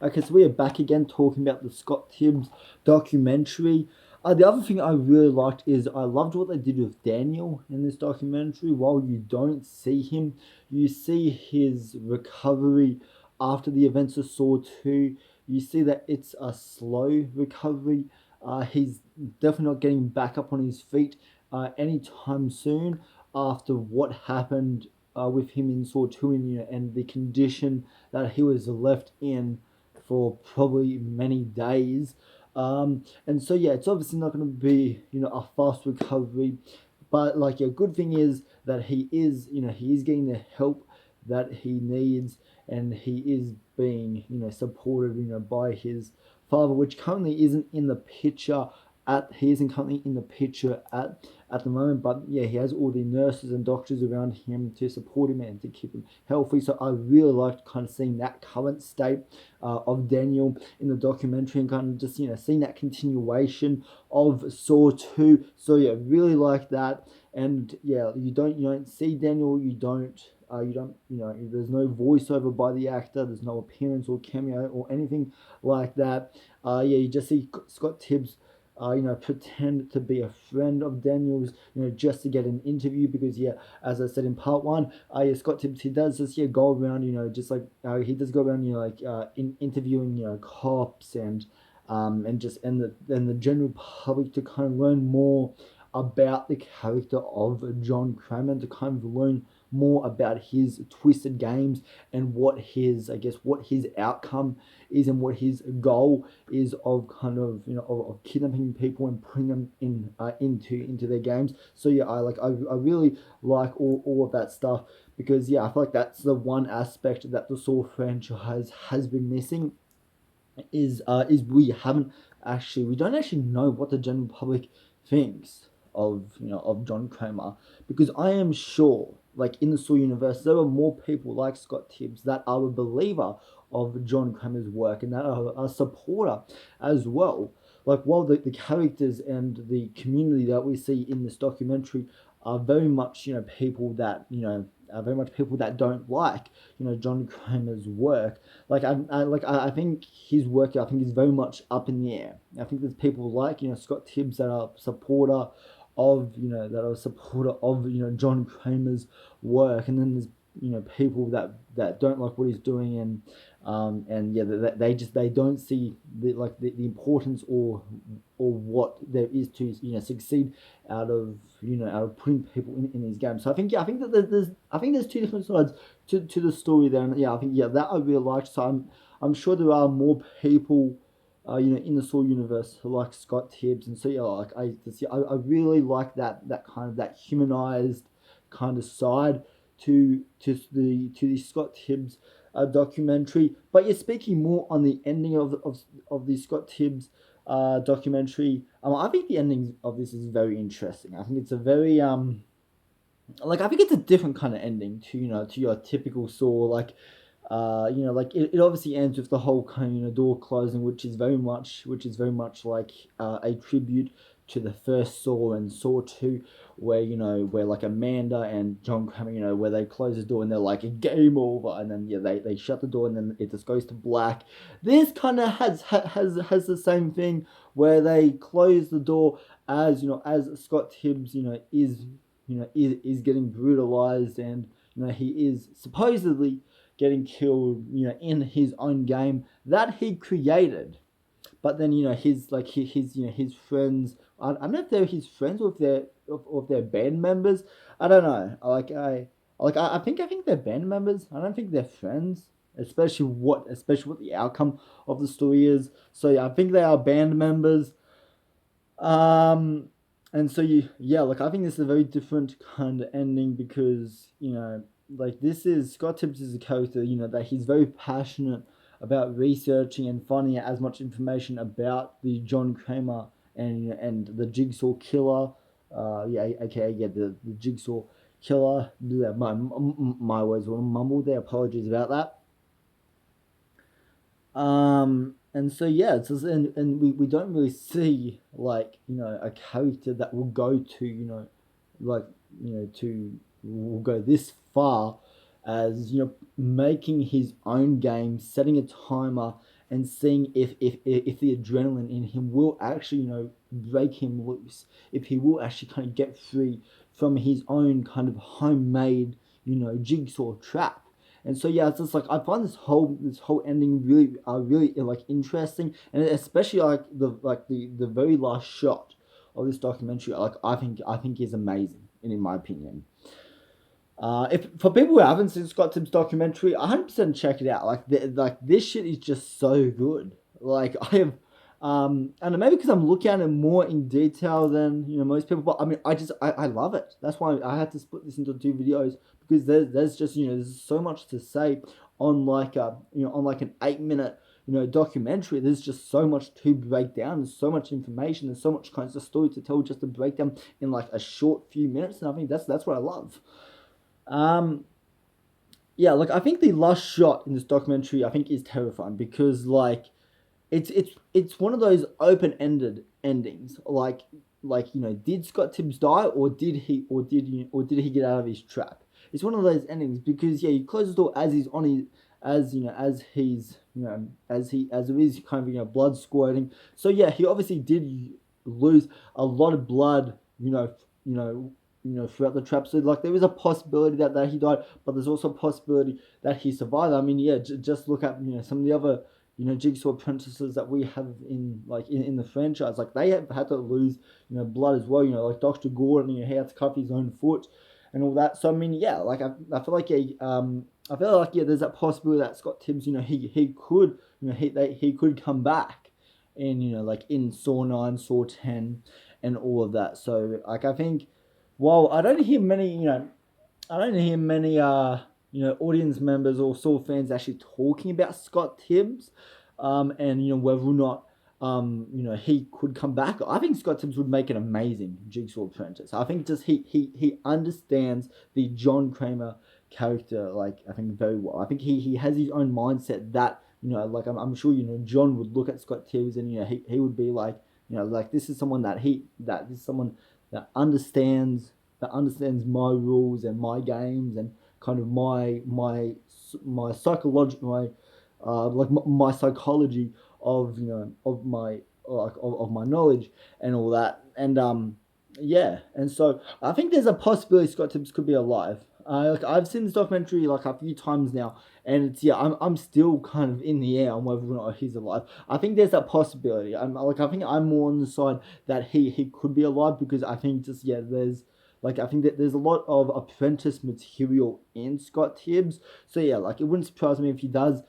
Okay, so we are back again talking about the Scott Tibbs documentary. The other thing I really liked is I loved what they did with Daniel in this documentary. While you don't see him, you see his recovery after the events of Saw 2. You see that it's a slow recovery. He's definitely not getting back up on his feet anytime soon after what happened with him in Saw 2 and the condition that he was left in for probably many days. And so yeah, it's obviously not going to be a fast recovery, but like a good thing is that he is getting the help that he needs, and he is being supported by his father, which currently isn't in the picture he isn't currently in the picture at the moment, but yeah, he has all the nurses and doctors around him to support him and to keep him healthy. So I really liked kind of seeing that current state of Daniel in the documentary, and kind of just seeing that continuation of Saw 2. So yeah, really like that. And yeah, you don't see Daniel, there's no voiceover by the actor, there's no appearance or cameo or anything like that. Yeah, you just see Scott Tibbs pretend to be a friend of Daniel's, just to get an interview. Because, yeah, as I said in part one, yeah, Scott Tibbs, he does just, go around, just like, he does go around, interviewing, cops and the general public to kind of learn more about the character of John Kramer, to kind of learn more about his twisted games and what his outcome is, and what his goal is of kind of of kidnapping people and putting them into their games. So yeah, I really like all of that stuff, because yeah, I feel like that's the one aspect that the Saw franchise has been missing, is we don't actually know what the general public thinks of John Kramer, because I am sure, like, in the Saw universe, there are more people like Scott Tibbs that are a believer of John Kramer's work, and that are a supporter as well. Like, while the characters and the community that we see in this documentary are very much people that are very much people that don't like John Kramer's work. I think his work, I think, is very much up in the air. I think there's people like Scott Tibbs that are supporter of John Kramer's work, and then there's people that don't like what he's doing, and yeah, they don't see the importance or what there is to succeed out of putting people in these games. So I think that there's two different sides to the story there, and yeah, I think, yeah, that I really liked. So I'm sure there are more people in the Saw universe like Scott Tibbs, and so yeah, I really like that kind of that humanized kind of side to the Scott Tibbs documentary. But yeah, speaking more on the ending of the Scott Tibbs documentary, I think the ending of this is very interesting. I think it's a very I think it's a different kind of ending to your typical Saw. It obviously ends with the whole kind of door closing, which is very much like a tribute to the first Saw and Saw 2, where like Amanda and John Kramer, where they close the door and they're like a game over, and then yeah, they shut the door and then it just goes to black. This kind of has the same thing, where they close the door as as Scott Tibbs is getting brutalized, and he is supposedly getting killed in his own game that he created. But then his friends, I don't know if they're his friends or if they're band members. I don't know. I think they're band members. I don't think they're friends. Especially what the outcome of the story is. So yeah, I think they are band members. Um, and so I think this is a very different kind of ending, because this is Scott Tibbs is a character that he's very passionate about researching and finding out as much information about the John Kramer and the Jigsaw killer. Yeah, aka yeah, the Jigsaw killer. Yeah, my words were mumbled there. Apologies about that. And so yeah, and we don't really see a character that will go to like to will go this far as making his own game, setting a timer, and seeing if the adrenaline in him will actually, break him loose, if he will actually kind of get free from his own kind of homemade, jigsaw trap. And so yeah, it's just like I find this whole ending really like interesting, and especially like the very last shot of this documentary, like I think is amazing, and in my opinion. If for people who haven't seen Scott Tibbs documentary, 100% check it out. Like this shit is just so good. Like I have, and maybe because I'm looking at it more in detail than most people. But I mean, I love it. That's why I had to split this into two videos, because there's just there's so much to say on like an 8 minute documentary. There's just so much to break down. There's so much information. There's so much kinds of story to tell just to break down in like a short few minutes. And I think that's what I love. Um, yeah, like I think the last shot in this documentary I think is terrifying, because like it's one of those open ended endings. Like did Scott Tibbs die, or did he get out of his trap? It's one of those endings, because yeah, he closes the door as he's on his as he's as there is kind of blood squirting. So yeah, he obviously did lose a lot of blood. Throughout the trap. So like there is a possibility that he died, but there's also a possibility that he survived. I mean, yeah, just look at some of the other jigsaw apprentices that we have in the franchise. Like they have had to lose blood as well. Like Dr. Gordon, he had to cuff his own foot and all that. So I mean, yeah, like I feel like I feel like yeah, there's that possibility that Scott Tibbs, he could he could come back in like in Saw 9, Saw 10, and all of that. So like I think, while I don't hear many, audience members or Saw fans actually talking about Scott Tibbs, and whether or not he could come back. I think Scott Tibbs would make an amazing Jigsaw apprentice. I think just he understands the John Kramer character, like I think very well. I think he has his own mindset that like I'm sure John would look at Scott Tibbs, and he would be like, like this is someone that this is someone that understands my rules and my games, and kind of my psychological my psychology of of my knowledge and all that. And yeah, and so I think there's a possibility Scott Tibbs could be alive. Like I've seen this documentary like a few times now, and it's yeah, I'm still kind of in the air on whether or not he's alive. I think there's that possibility. I think I'm more on the side that he could be alive, because I think just yeah, I think that there's a lot of apprentice material in Scott Tibbs. So yeah, like it wouldn't surprise me if he does,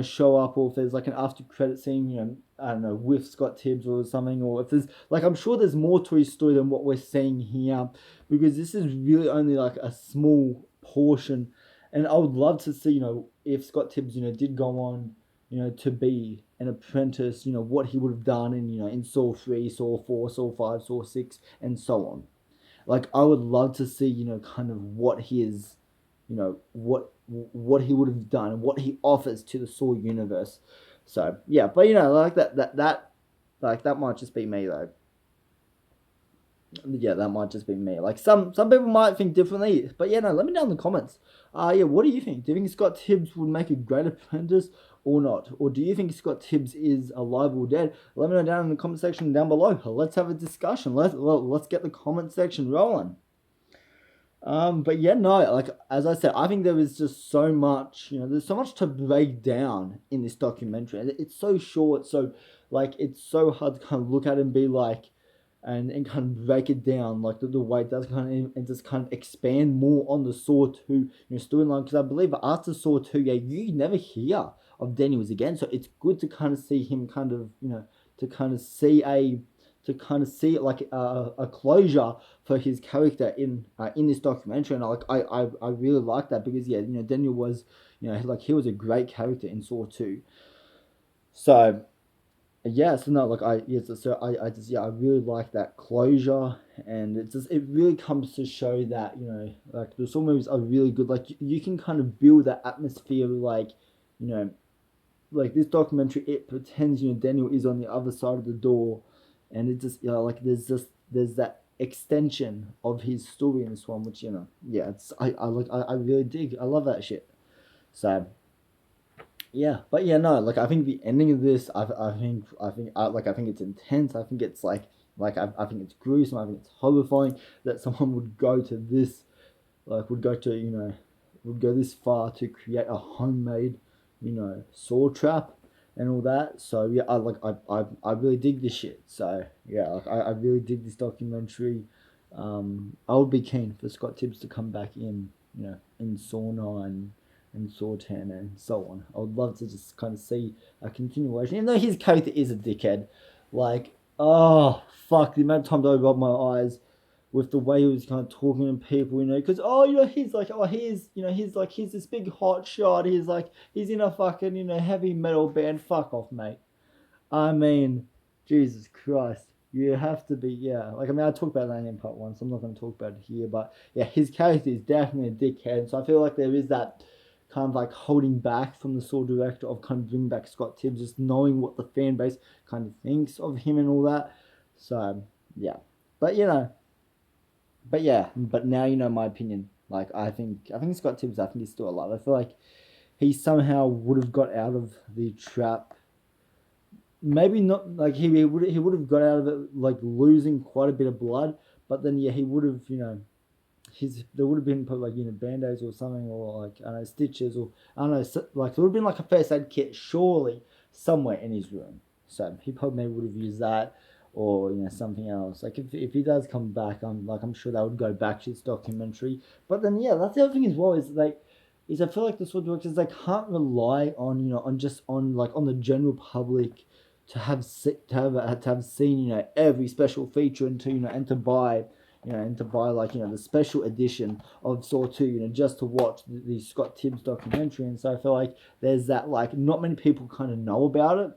show up, or if there's like an after credit scene, I don't know, with Scott Tibbs or something, or if there's like I'm sure there's more to his story than what we're seeing here, because this is really only like a small portion. And I would love to see, if Scott Tibbs, did go on, to be an apprentice, what he would have done in, in Saw 3, Saw 4, Saw 5, Saw 6, and so on. Like I would love to see, kind of what he is, what he would have done and what he offers to the Saw universe. So yeah, but like that might just be me though. Yeah, that might just be me. Like some people might think differently, but yeah, no. Let me know in the comments. Yeah, what do you think? Do you think Scott Tibbs would make a great apprentice or not? Or do you think Scott Tibbs is alive or dead? Let me know down in the comment section down below. Let's have a discussion. Let's get the comment section rolling. But yeah, no, like as I said, I think there is just so much, there's so much to break down in this documentary. And it's so short, so like it's so hard to kind of look at and be like, and kind of break it down, like the way it does kind of, and just kind of expand more on the Saw 2 storyline, because I believe after Saw 2, yeah, you never hear of Daniels again, so it's good to kind of see him kind of, to kind of see like a closure for his character in this documentary. And I really like that, because yeah, Daniel was, like he was a great character in Saw 2. So yeah, so no, like I just yeah, I really like that closure, and it really comes to show that like the Saw movies are really good. Like you can kind of build that atmosphere, like you know like this documentary, it pretends Daniel is on the other side of the door, and it just like there's that extension of his story in this one, which yeah, it's I really dig. I love that shit. So Yeah, but yeah, no, like I think the ending of this, I think it's intense. I think it's I think it's gruesome. I think it's horrifying that someone would go to this, would go to would go this far to create a homemade, saw trap and all that. So yeah, I really dig this shit. So yeah, I really dig this documentary. I would be keen for Scott Tibbs to come back in, in Saw 9 and Saw 10 and so on. I would love to just kind of see a continuation, even though his character is a dickhead. Like, oh fuck, the amount of times I rubbed my eyes with the way he was kind of talking to people, because he's like, he's this big hot shot. He's like, he's in a fucking heavy metal band. Fuck off, mate. I mean, Jesus Christ. You have to be, yeah. Like, I mean, I talked about that in part one, so I'm not going to talk about it here. But yeah, his character is definitely a dickhead. So I feel like there is that kind of like holding back from the Saw director of kind of bringing back Scott Tibbs, just knowing what the fan base kind of thinks of him and all that. So yeah, but but now my opinion. Like, I think Scott Tibbs, I think he's still alive. I feel like he somehow would have got out of the trap. Maybe not, like he would have got out of it like losing quite a bit of blood, but then yeah, he would have his there would have been probably like band-aids or something, or like I don't know, stitches, or I don't know, like there would have been like a first aid kit surely somewhere in his room. So he probably would have used that, or something else. Like if he does come back, I'm sure they would go back to this documentary. But then yeah, that's the other thing as well, is I feel like the sort of directors, they can't rely on on just on the general public to have seen every special feature, and to buy like the special edition of Saw 2, just to watch the Scott Tibbs documentary. And so I feel like there's that, like, not many people kind of know about it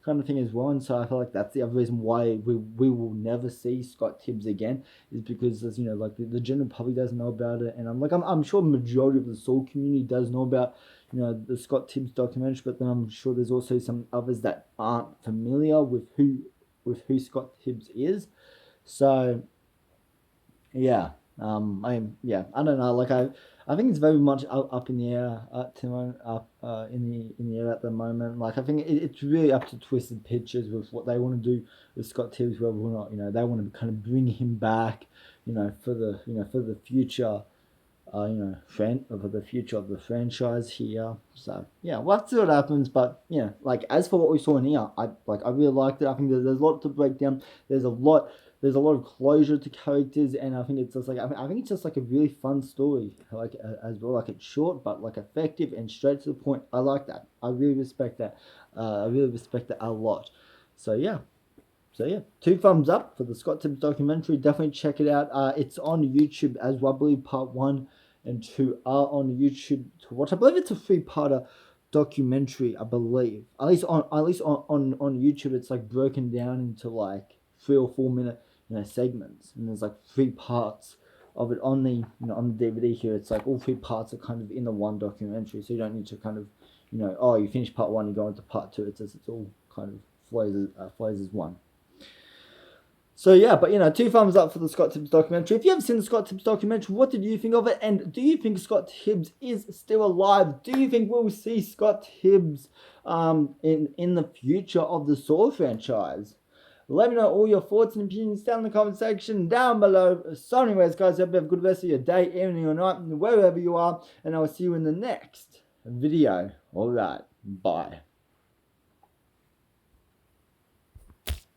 kind of thing as well. And so I feel like that's the other reason why we will never see Scott Tibbs again, is because there's like the general public doesn't know about it. And I'm sure the majority of the Saw community does know about the Scott Tibbs documentary, but then I'm sure there's also some others that aren't familiar with who Scott Tibbs is. So yeah, I don't know. Like I think it's very much up in the air, Timo, up in the air at the moment. Like I think it's really up to Twisted Pictures with what they want to do with Scott Tibbs, whether or not they want to kind of bring him back, for the future, for the future of the franchise here. So yeah, we'll have to see what happens. But like as for what we saw in here, I really liked it. I think there's a lot to break down. There's a lot of closure to characters, and I think it's just like I think it's just like a really fun story, like as well. Like it's short but like effective and straight to the point. I like that. I really respect that. I really respect that a lot. So yeah. So yeah, 2 thumbs up for the Scott Tibbs documentary. Definitely check it out. It's on YouTube as well. I believe part 1 and 2 are on YouTube to watch. I believe it's a 3-parter documentary. I believe at least on YouTube, it's like broken down into like 3 or 4 minute segments, and there's like 3 parts of it on the on the DVD here. It's like all 3 parts are kind of in the one documentary, so you don't need to kind of you finish part 1, you go into part 2. It's all kind of flows as one. So yeah, but 2 thumbs up for the Scott Tibbs documentary. If you haven't seen the Scott Tibbs documentary, what did you think of it? And do you think Scott Tibbs is still alive? Do you think we'll see Scott Tibbs in the future of the Saw franchise? Let me know all your thoughts and opinions down in the comment section down below. So anyways, guys, hope you have a good rest of your day, evening, or night, wherever you are, and I will see you in the next video. Alright, bye.